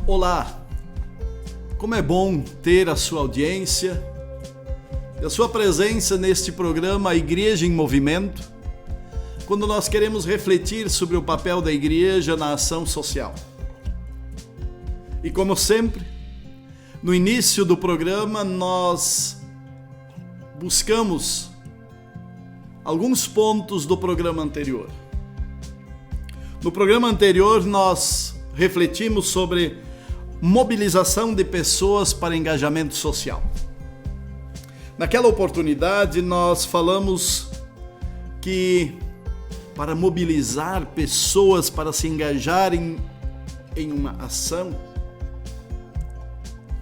Olá, como é bom ter a sua audiência e a sua presença neste programa Igreja em Movimento, quando nós queremos refletir sobre o papel da igreja na ação social. E como sempre, no início do programa nós buscamos alguns pontos do programa anterior. No programa anterior nós refletimos sobre mobilização de pessoas para engajamento social. Naquela oportunidade nós falamos que para mobilizar pessoas para se engajarem em uma ação,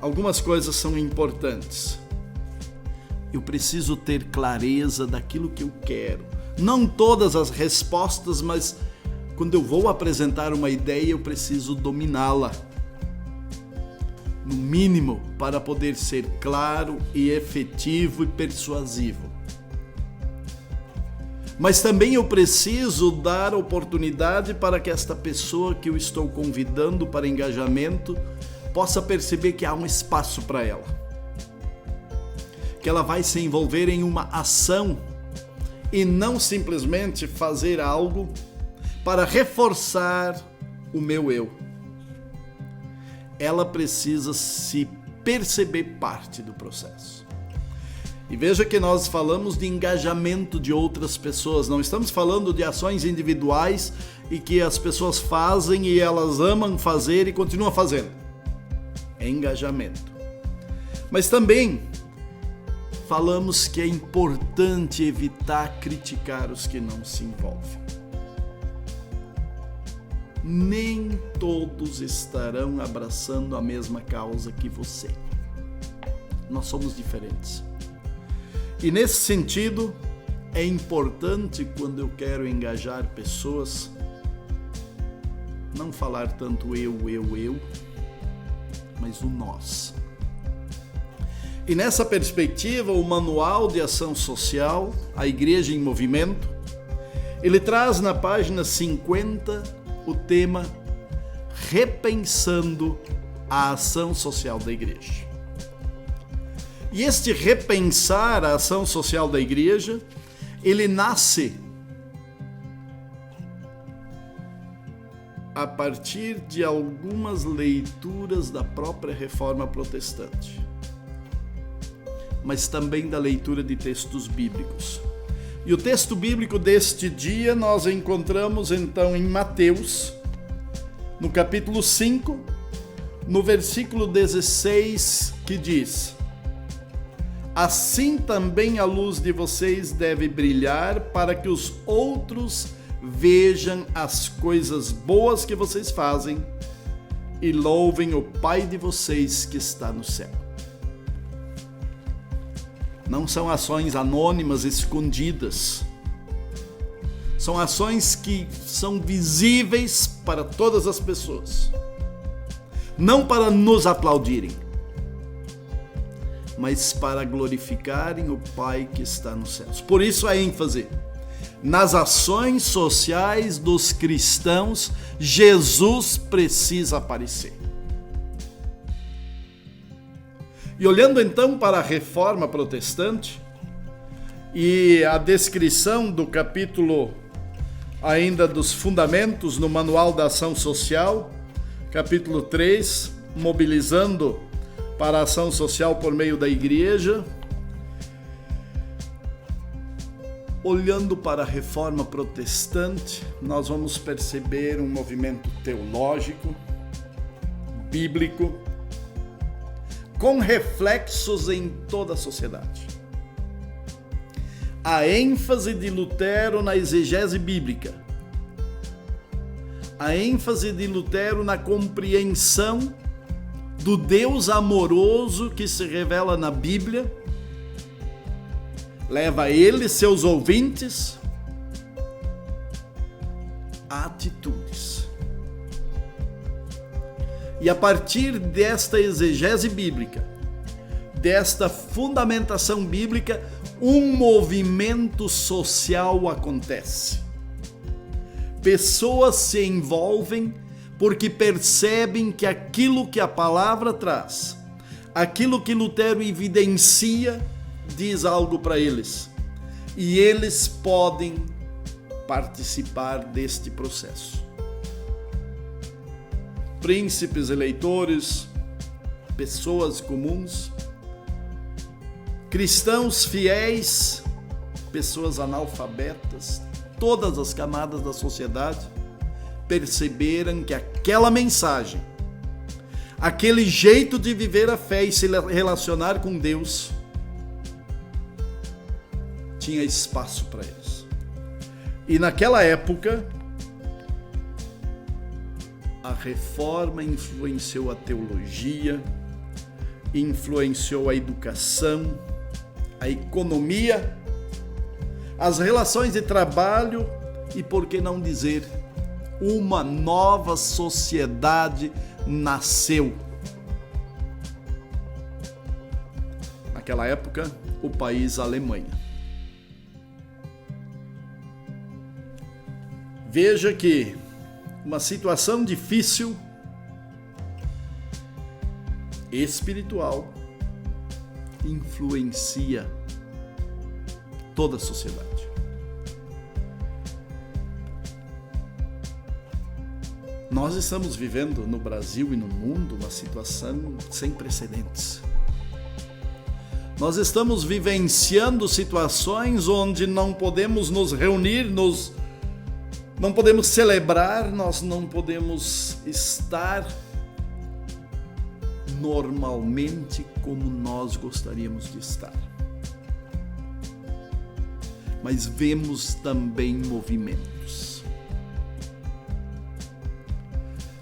algumas coisas são importantes. Eu preciso ter clareza daquilo que eu quero. Não todas as respostas, mas quando eu vou apresentar uma ideia, eu preciso dominá-la. No mínimo, para poder ser claro e efetivo e persuasivo. Mas também eu preciso dar oportunidade para que esta pessoa que eu estou convidando para engajamento possa perceber que há um espaço para ela. Que ela vai se envolver em uma ação e não simplesmente fazer algo para reforçar o meu eu. Ela precisa se perceber parte do processo. E veja que nós falamos de engajamento de outras pessoas, não estamos falando de ações individuais e que as pessoas fazem e elas amam fazer e continuam fazendo. É engajamento. Mas também falamos que é importante evitar criticar os que não se envolvem. Nem todos estarão abraçando a mesma causa que você. Nós somos diferentes. E nesse sentido, é importante quando eu quero engajar pessoas, não falar tanto eu, mas o nós. E nessa perspectiva, o Manual de Ação Social, a Igreja em Movimento, ele traz na página 50 o tema Repensando a Ação Social da Igreja. E este repensar a ação social da igreja, ele nasce a partir de algumas leituras da própria Reforma Protestante, mas também da leitura de textos bíblicos. E o texto bíblico deste dia nós encontramos então em Mateus, no capítulo 5, no versículo 16, que diz: assim também a luz de vocês deve brilhar para que os outros vejam as coisas boas que vocês fazem e louvem o Pai de vocês que está no céu. Não são ações anônimas, escondidas. São ações que são visíveis para todas as pessoas. Não para nos aplaudirem, mas para glorificarem o Pai que está nos céus. Por isso a ênfase nas ações sociais dos cristãos, Jesus precisa aparecer. E olhando então para a Reforma Protestante e a descrição do capítulo ainda dos fundamentos no Manual da Ação Social, capítulo 3, mobilizando para a ação social por meio da igreja. Olhando para a Reforma Protestante, nós vamos perceber um movimento teológico, bíblico, com reflexos em toda a sociedade. A ênfase de Lutero na exegese bíblica, a ênfase de Lutero na compreensão do Deus amoroso que se revela na Bíblia, leva ele e seus ouvintes a atitudes. E a partir desta exegese bíblica, desta fundamentação bíblica, um movimento social acontece. Pessoas se envolvem porque percebem que aquilo que a palavra traz, aquilo que Lutero evidencia, diz algo para eles. E eles podem participar deste processo. Príncipes, eleitores, pessoas comuns, cristãos fiéis, pessoas analfabetas, todas as camadas da sociedade perceberam que aquela mensagem, aquele jeito de viver a fé e se relacionar com Deus, tinha espaço para eles. E naquela época, a reforma influenciou a teologia, influenciou a educação, a economia, as relações de trabalho e, por que não dizer, uma nova sociedade nasceu. Naquela época, o país Alemanha. Veja que uma situação difícil, espiritual, influencia toda a sociedade. Nós estamos vivendo no Brasil e no mundo uma situação sem precedentes. Nós estamos vivenciando situações onde não podemos nos reunir, não podemos celebrar, nós não podemos estar normalmente como nós gostaríamos de estar. Mas vemos também movimentos.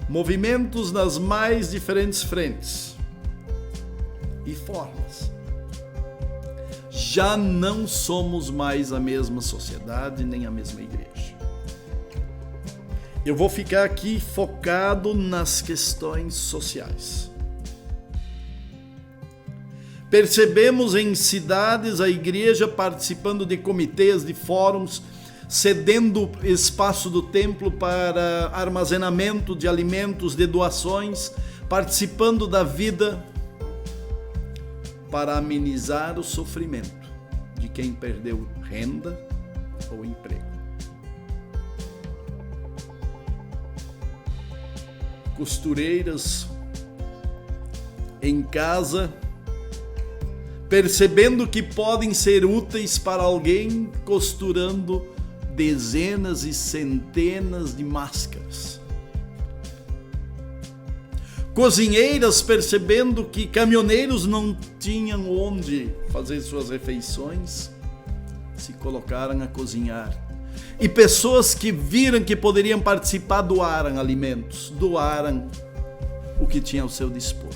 Movimentos nas mais diferentes frentes e formas. Já não somos mais a mesma sociedade nem a mesma igreja. Eu vou ficar aqui focado nas questões sociais. Percebemos em cidades a igreja participando de comitês, de fóruns, cedendo espaço do templo para armazenamento de alimentos, de doações, participando da vida para amenizar o sofrimento de quem perdeu renda ou emprego. Costureiras em casa, percebendo que podem ser úteis para alguém, costurando dezenas e centenas de máscaras. Cozinheiras percebendo que caminhoneiros não tinham onde fazer suas refeições, se colocaram a cozinhar. E pessoas que viram que poderiam participar doaram alimentos, doaram o que tinha ao seu dispor.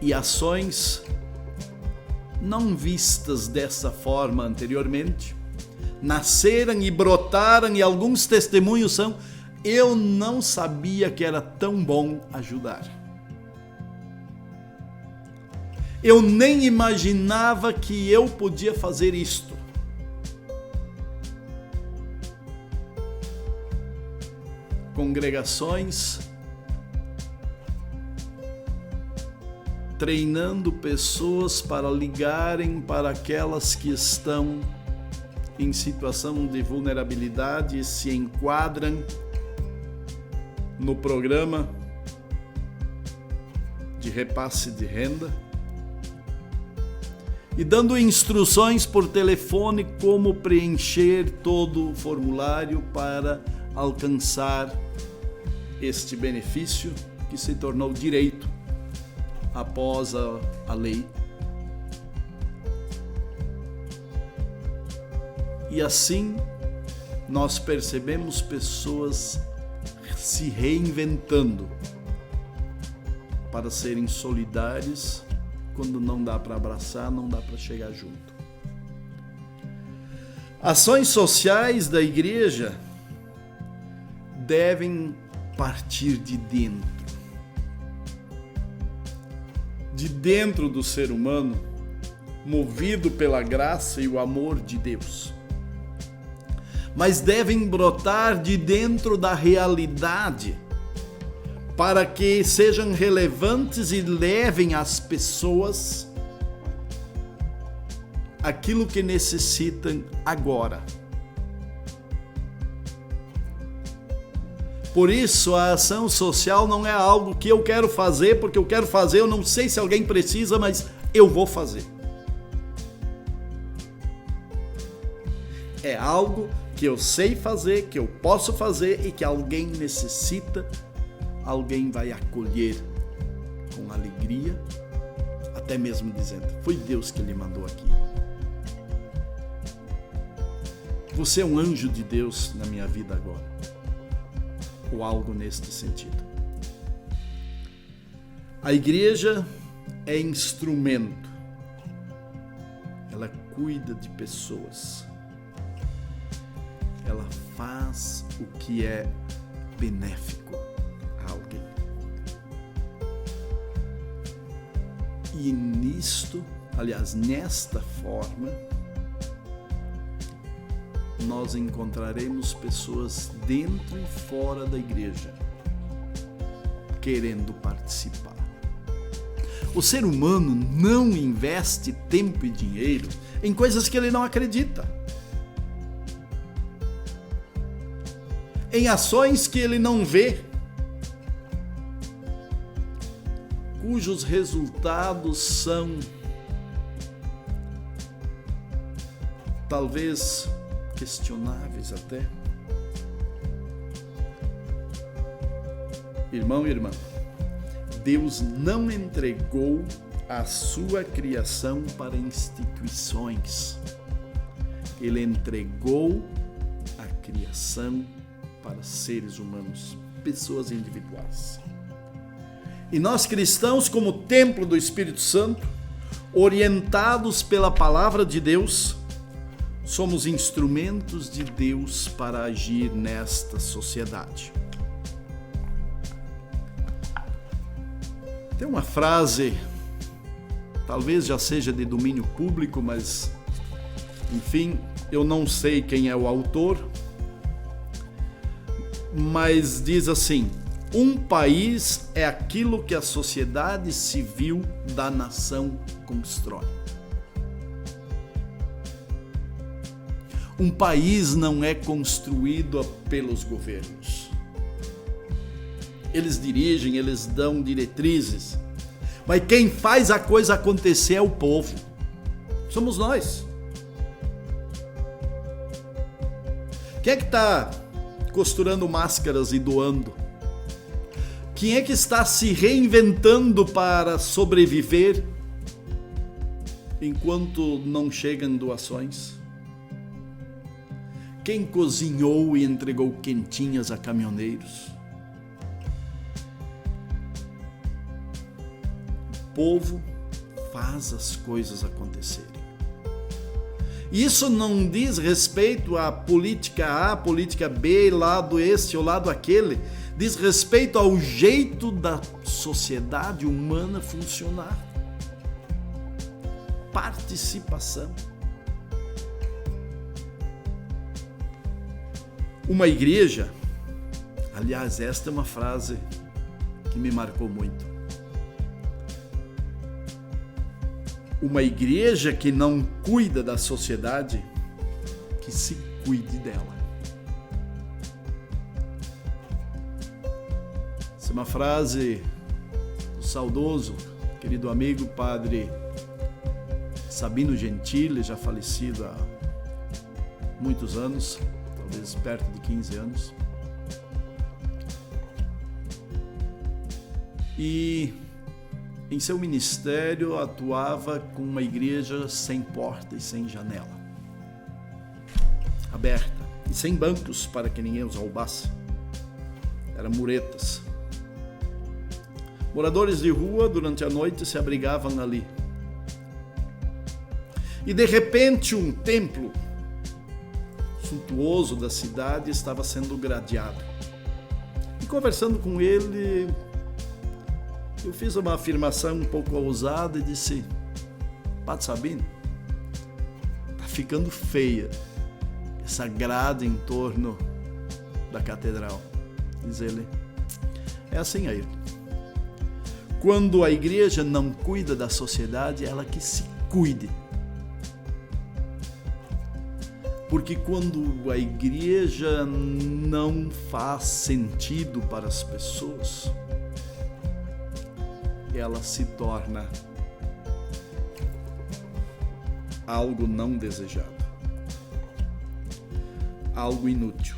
E ações não vistas dessa forma anteriormente, nasceram e brotaram, e alguns testemunhos são: eu não sabia que era tão bom ajudar. Eu nem imaginava que eu podia fazer isto. Congregações treinando pessoas para ligarem para aquelas que estão em situação de vulnerabilidade e se enquadram no programa de repasse de renda, e dando instruções por telefone como preencher todo o formulário para alcançar este benefício que se tornou direito após a lei. E assim nós percebemos pessoas se reinventando para serem solidárias quando não dá para abraçar, não dá para chegar junto. Ações sociais da igreja devem partir de dentro do ser humano, movido pela graça e o amor de Deus. mas devem brotar de dentro da realidade, para que sejam relevantes e levem às pessoas aquilo que necessitam agora. Por isso, a ação social não é algo que eu quero fazer, porque eu quero fazer, eu não sei se alguém precisa, mas eu vou fazer. É algo que eu sei fazer, que eu posso fazer e que alguém necessita, alguém vai acolher com alegria, até mesmo dizendo, foi Deus que lhe mandou aqui. Você é um anjo de Deus na minha vida agora. Ou algo neste sentido. A igreja é instrumento. Ela cuida de pessoas. Ela faz o que é benéfico a alguém. E nesta forma, nós encontraremos pessoas dentro e fora da igreja querendo participar. O ser humano não investe tempo e dinheiro em coisas que ele não acredita, em ações que ele não vê, cujos resultados são talvez questionáveis até. Irmão e irmã, Deus não entregou a sua criação para instituições. Ele entregou a criação para seres humanos, pessoas individuais. E nós cristãos, como templo do Espírito Santo, orientados pela palavra de Deus, somos instrumentos de Deus para agir nesta sociedade. Tem uma frase, talvez já seja de domínio público, mas, enfim, eu não sei quem é o autor, mas diz assim: um país é aquilo que a sociedade civil da nação constrói. Um país não é construído pelos governos. Eles dirigem, eles dão diretrizes, mas quem faz a coisa acontecer é o povo. Somos nós. Quem é que está costurando máscaras e doando? Quem é que está se reinventando para sobreviver enquanto não chegam doações? Quem cozinhou e entregou quentinhas a caminhoneiros? O povo faz as coisas acontecerem. Isso não diz respeito à política A, política B, lado este ou lado aquele. Diz respeito ao jeito da sociedade humana funcionar. Participação. Uma igreja, aliás, esta é uma frase que me marcou muito. Uma igreja que não cuida da sociedade, que se cuide dela. Essa é uma frase do saudoso, querido amigo, padre Sabino Gentili, já falecido há muitos anos, talvez perto de 15 anos. E em seu ministério atuava com uma igreja sem porta e sem janela, aberta e sem bancos para que ninguém os roubasse. Eram muretas. Moradores de rua durante a noite se abrigavam ali. E de repente um templo suntuoso da cidade estava sendo gradeado. E conversando com ele, eu fiz uma afirmação um pouco ousada e disse: Padre Sabino, tá ficando feia essa grade em torno da catedral. Diz ele, é assim aí. Quando a igreja não cuida da sociedade, ela que se cuide. Porque quando a igreja não faz sentido para as pessoas, ela se torna algo não desejado, algo inútil.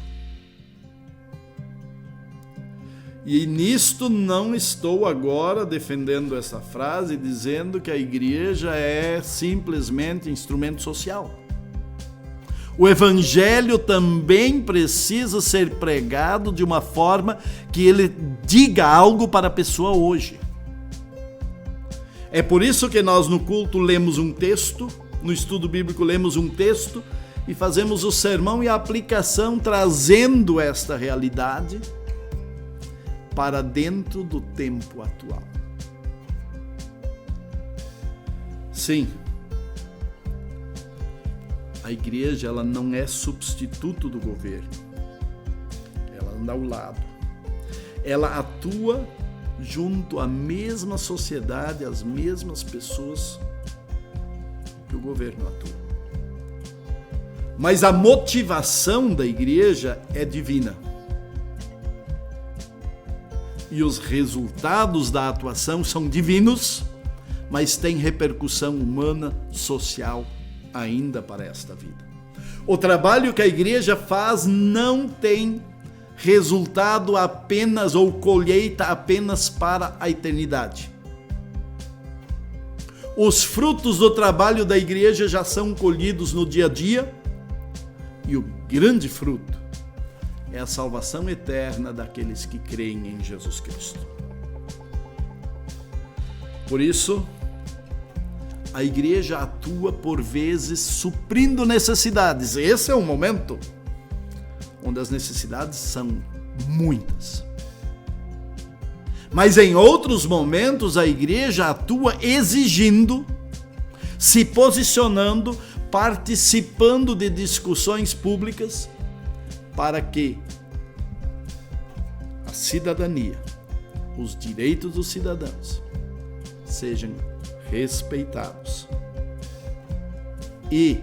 E nisto não estou agora defendendo essa frase, dizendo que a igreja é simplesmente instrumento social. O evangelho também precisa ser pregado de uma forma que ele diga algo para a pessoa hoje. É por isso que nós no culto lemos um texto, no estudo bíblico lemos um texto e fazemos o sermão e a aplicação trazendo esta realidade para dentro do tempo atual. Sim, a igreja ela não é substituto do governo. Ela anda ao lado. Ela atua junto à mesma sociedade, às mesmas pessoas que o governo atua. Mas a motivação da igreja é divina. E os resultados da atuação são divinos, mas têm repercussão humana, social, ainda para esta vida. O trabalho que a igreja faz não tem resultado apenas ou colheita apenas para a eternidade. Os frutos do trabalho da igreja já são colhidos no dia a dia e o grande fruto é a salvação eterna daqueles que creem em Jesus Cristo. Por isso, a igreja atua por vezes suprindo necessidades. Esse é o momento onde as necessidades são muitas. Mas em outros momentos a igreja atua exigindo, se posicionando, participando de discussões públicas para que a cidadania, os direitos dos cidadãos sejam respeitados. E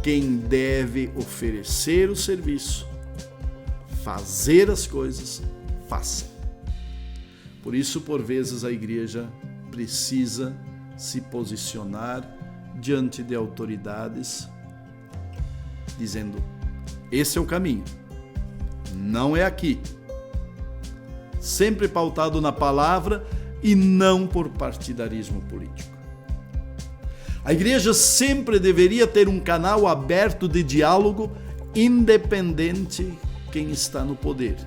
quem deve oferecer o serviço, fazer as coisas, faça. Por isso, por vezes, a igreja precisa se posicionar diante de autoridades, dizendo, esse é o caminho, não é aqui. Sempre pautado na palavra e não por partidarismo político. A igreja sempre deveria ter um canal aberto de diálogo, independente quem está no poder.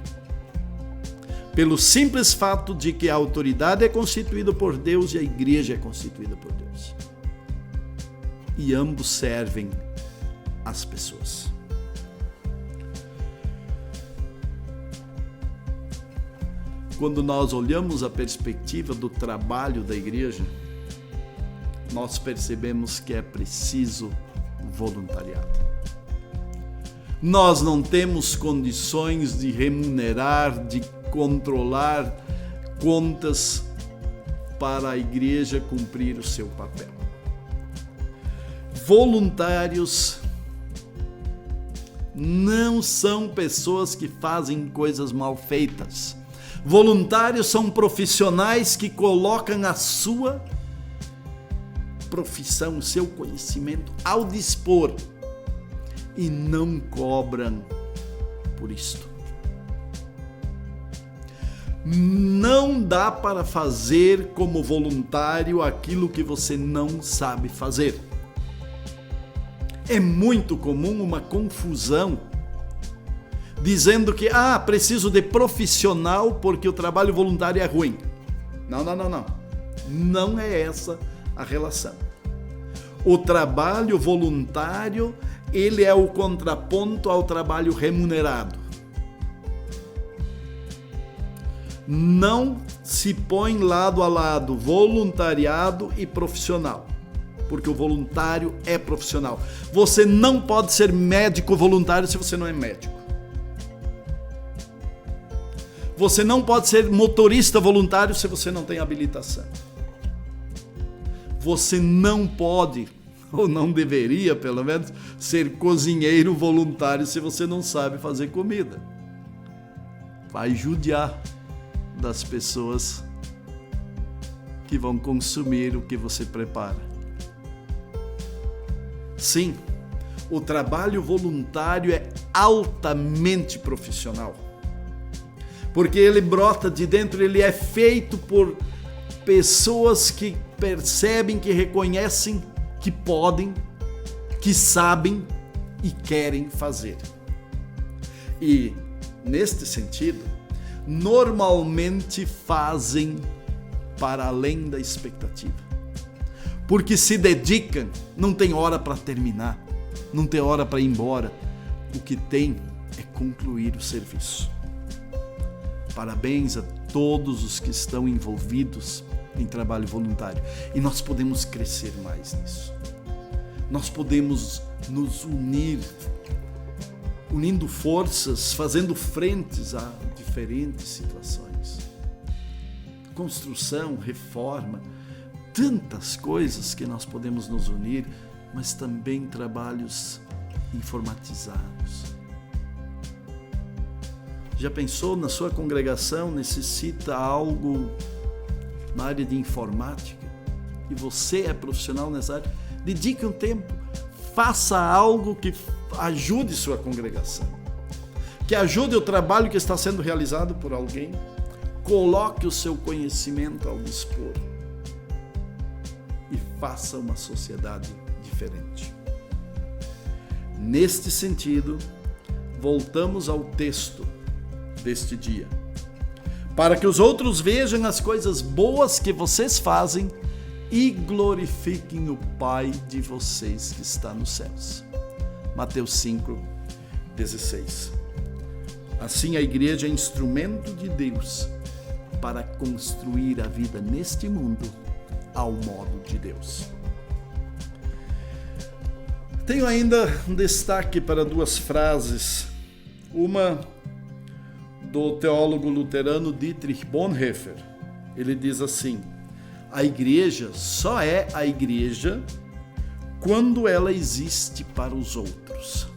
Pelo simples fato de que a autoridade é constituída por Deus e a igreja é constituída por Deus. E ambos servem as pessoas. Quando nós olhamos a perspectiva do trabalho da igreja, nós percebemos que é preciso voluntariado. Nós não temos condições de remunerar, de controlar contas para a igreja cumprir o seu papel. Voluntários não são pessoas que fazem coisas mal feitas. Voluntários são profissionais que colocam a sua profissão, o seu conhecimento ao dispor e não cobram por isto. Não dá para fazer como voluntário aquilo que você não sabe fazer. É muito comum uma confusão dizendo que preciso de profissional porque o trabalho voluntário é ruim. Não. Não é essa a relação. O trabalho voluntário, ele é o contraponto ao trabalho remunerado. Não se põe lado a lado voluntariado e profissional. porque o voluntário é profissional. Você não pode ser médico voluntário se você não é médico. Você não pode ser motorista voluntário se você não tem habilitação. Você não pode, ou não deveria pelo menos, ser cozinheiro voluntário se você não sabe fazer comida. Vai judiar das pessoas que vão consumir o que você prepara. Sim, o trabalho voluntário é altamente profissional, porque ele brota de dentro, ele é feito por pessoas que percebem, que reconhecem, que podem, que sabem e querem fazer. E, neste sentido, normalmente fazem para além da expectativa. Porque se dedicam, não tem hora para terminar, não tem hora para ir embora. O que tem é concluir o serviço. Parabéns a todos os que estão envolvidos em trabalho voluntário. E nós podemos crescer mais nisso. Nós podemos nos unir, unindo forças, fazendo frentes a diferentes situações. Construção, reforma, tantas coisas que nós podemos nos unir, mas também trabalhos informatizados. Já pensou, na sua congregação necessita algo na área de informática e você é profissional nessa área? Dedique um tempo, faça algo que ajude sua congregação, que ajude o trabalho que está sendo realizado por alguém. Coloque o seu conhecimento ao dispor e faça uma sociedade diferente. Neste sentido, voltamos ao texto deste dia, para que os outros vejam as coisas boas que vocês fazem e glorifiquem o Pai de vocês que está nos céus. Mateus 5:16. Assim a igreja é instrumento de Deus para construir a vida neste mundo ao modo de Deus. Tenho ainda um destaque para duas frases. Uma do teólogo luterano Dietrich Bonhoeffer. Ele diz assim: a igreja só é a igreja quando ela existe para os outros.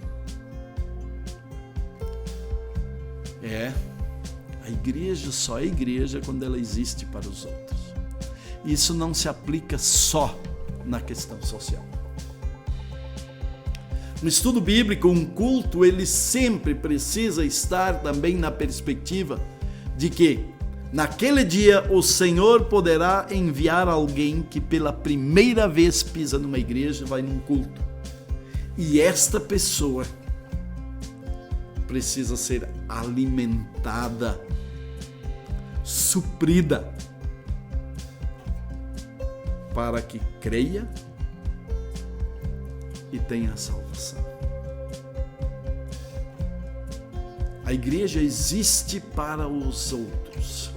A igreja só é igreja quando ela existe para os outros. Isso não se aplica só na questão social. No estudo bíblico, um culto, ele sempre precisa estar também na perspectiva de que, naquele dia, o Senhor poderá enviar alguém que pela primeira vez pisa numa igreja, vai num culto. E esta pessoa precisa ser alimentada, suprida, para que creia e tenha a salvação. A igreja existe para os outros.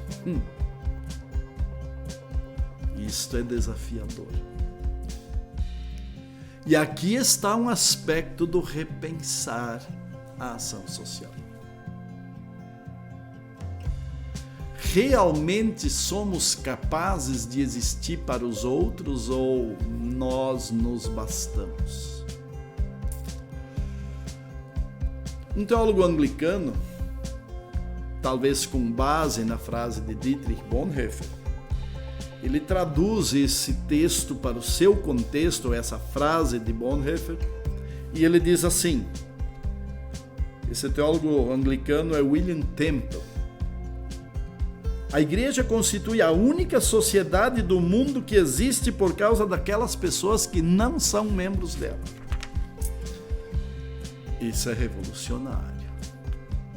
Isto é desafiador. E aqui está um aspecto do repensar a ação social. Realmente somos capazes de existir para os outros ou nós nos bastamos? Um teólogo anglicano, talvez com base na frase de Dietrich Bonhoeffer, ele traduz esse texto para o seu contexto, essa frase de Bonhoeffer, e ele diz assim, esse teólogo anglicano é William Temple: a igreja constitui a única sociedade do mundo que existe por causa daquelas pessoas que não são membros dela. Isso é revolucionário.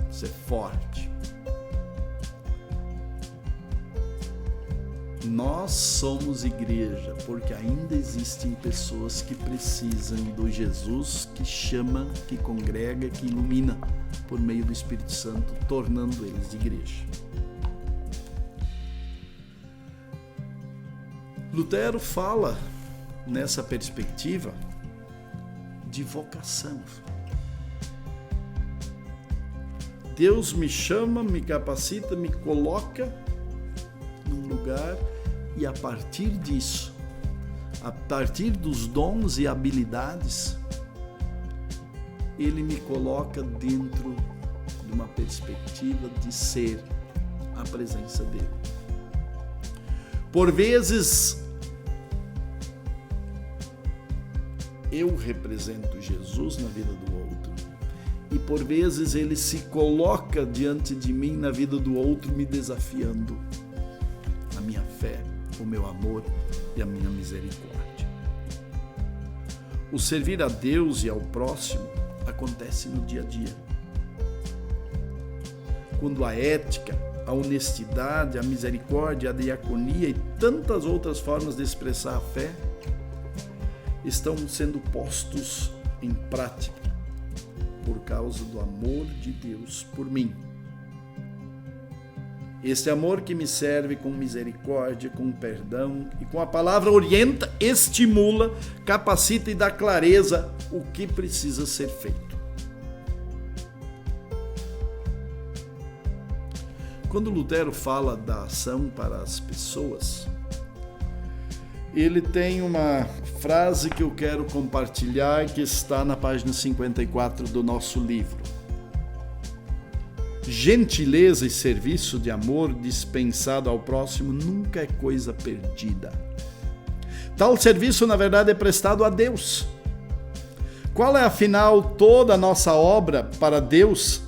Isso é forte. Nós somos igreja porque ainda existem pessoas que precisam do Jesus que chama, que congrega, que ilumina por meio do Espírito Santo, tornando eles de igreja. Lutero fala nessa perspectiva de vocação. Deus me chama, me capacita, me coloca num lugar e a partir disso, a partir dos dons e habilidades, Ele me coloca dentro de uma perspectiva de ser a presença dEle. Por vezes, eu represento Jesus na vida do outro e por vezes Ele se coloca diante de mim na vida do outro, me desafiando a minha fé, o meu amor e a minha misericórdia. O servir a Deus e ao próximo acontece no dia a dia. Quando a ética, a honestidade, a misericórdia, a diaconia e tantas outras formas de expressar a fé estão sendo postos em prática por causa do amor de Deus por mim. Este amor que me serve com misericórdia, com perdão e com a palavra orienta, estimula, capacita e dá clareza o que precisa ser feito. Quando Lutero fala da ação para as pessoas, ele tem uma frase que eu quero compartilhar que está na página 54 do nosso livro. Gentileza e serviço de amor dispensado ao próximo nunca é coisa perdida. Tal serviço, na verdade, é prestado a Deus. Qual é, afinal, toda a nossa obra para Deus?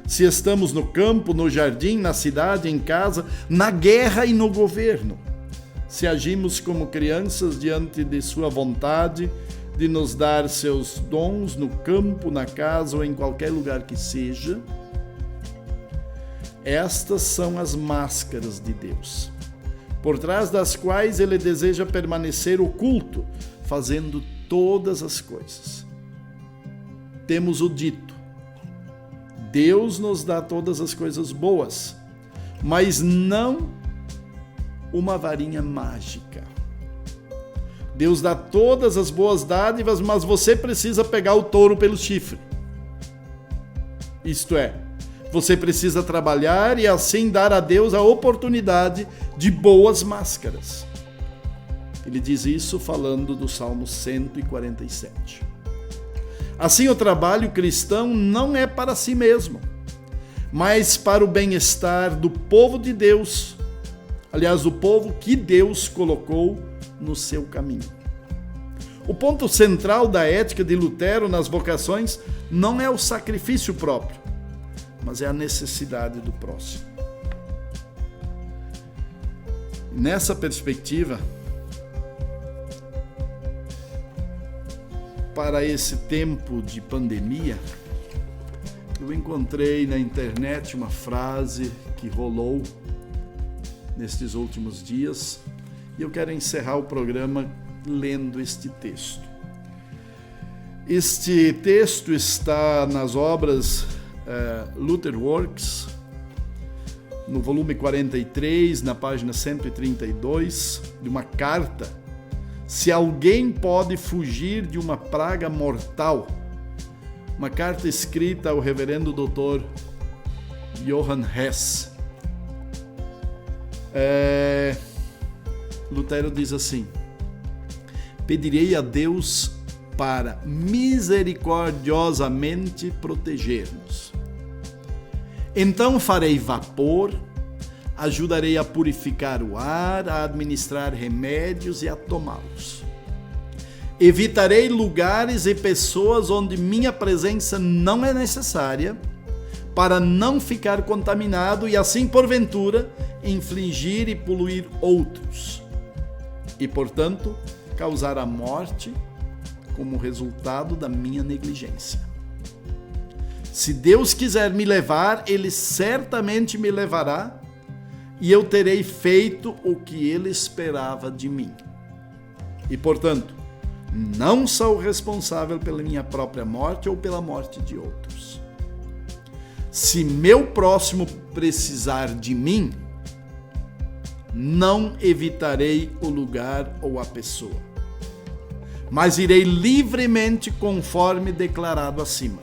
Se estamos no campo, no jardim, na cidade, em casa, na guerra e no governo. Se agimos como crianças diante de sua vontade de nos dar seus dons no campo, na casa ou em qualquer lugar que seja, estas são as máscaras de Deus, por trás das quais Ele deseja permanecer oculto, fazendo todas as coisas. Temos o dito: Deus nos dá todas as coisas boas, mas não uma varinha mágica. Deus dá todas as boas dádivas, mas você precisa pegar o touro pelo chifre. Isto é, você precisa trabalhar e assim dar a Deus a oportunidade de boas máscaras. Ele diz isso falando do Salmo 147. Assim, o trabalho cristão não é para si mesmo, mas para o bem-estar do povo de Deus. Aliás, o povo que Deus colocou no seu caminho. O ponto central da ética de Lutero nas vocações não é o sacrifício próprio, mas é a necessidade do próximo. Nessa perspectiva, para esse tempo de pandemia, eu encontrei na internet uma frase que rolou nestes últimos dias e eu quero encerrar o programa lendo este texto. Este texto está nas obras Luther Works, no volume 43, na página 132, de uma carta. Se alguém pode fugir de uma praga mortal, uma carta escrita ao reverendo Dr. Johann Hess. Lutero diz assim: pedirei a Deus para misericordiosamente proteger-nos. Então farei vapor, ajudarei a purificar o ar, a administrar remédios e a tomá-los. Evitarei lugares e pessoas onde minha presença não é necessária, para não ficar contaminado e assim, porventura, infligir e poluir outros, e, portanto, causar a morte como resultado da minha negligência. Se Deus quiser me levar, Ele certamente me levará, e eu terei feito o que Ele esperava de mim. E, portanto, não sou responsável pela minha própria morte ou pela morte de outros. Se meu próximo precisar de mim, não evitarei o lugar ou a pessoa. mas irei livremente conforme declarado acima.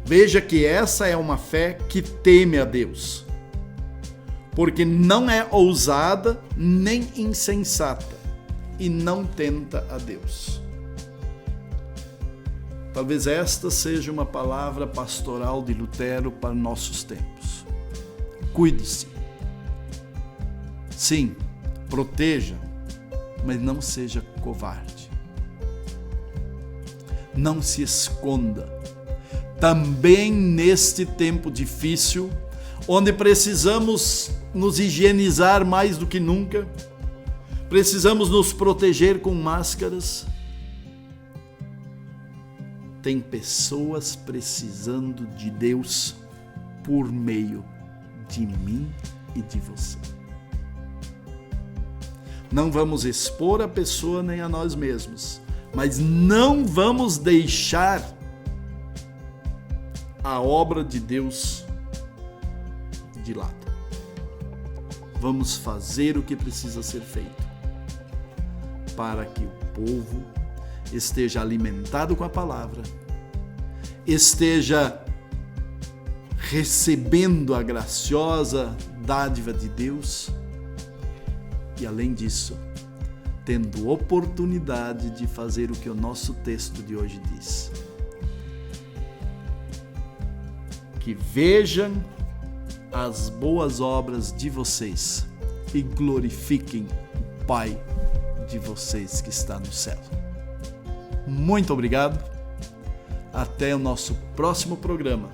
Veja que essa é uma fé que teme a Deus, porque não é ousada nem insensata e não tenta a Deus. Talvez esta seja uma palavra pastoral de Lutero para nossos tempos. Cuide-se. Sim, proteja, mas não seja covarde. Não se esconda. Também neste tempo difícil, onde precisamos nos higienizar mais do que nunca, precisamos nos proteger com máscaras, tem pessoas precisando de Deus por meio de mim e de você. Não vamos expor a pessoa nem a nós mesmos, mas não vamos deixar a obra de Deus de lado. Vamos fazer o que precisa ser feito para que o povo esteja alimentado com a palavra, esteja recebendo a graciosa dádiva de Deus e, além disso, tendo oportunidade de fazer o que o nosso texto de hoje diz. Que vejam as boas obras de vocês e glorifiquem o Pai de vocês que está no céu. Muito obrigado. Até o nosso próximo programa,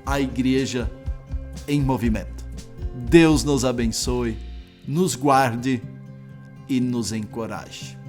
A Igreja em Movimento. Deus nos abençoe, nos guarde e nos encoraje.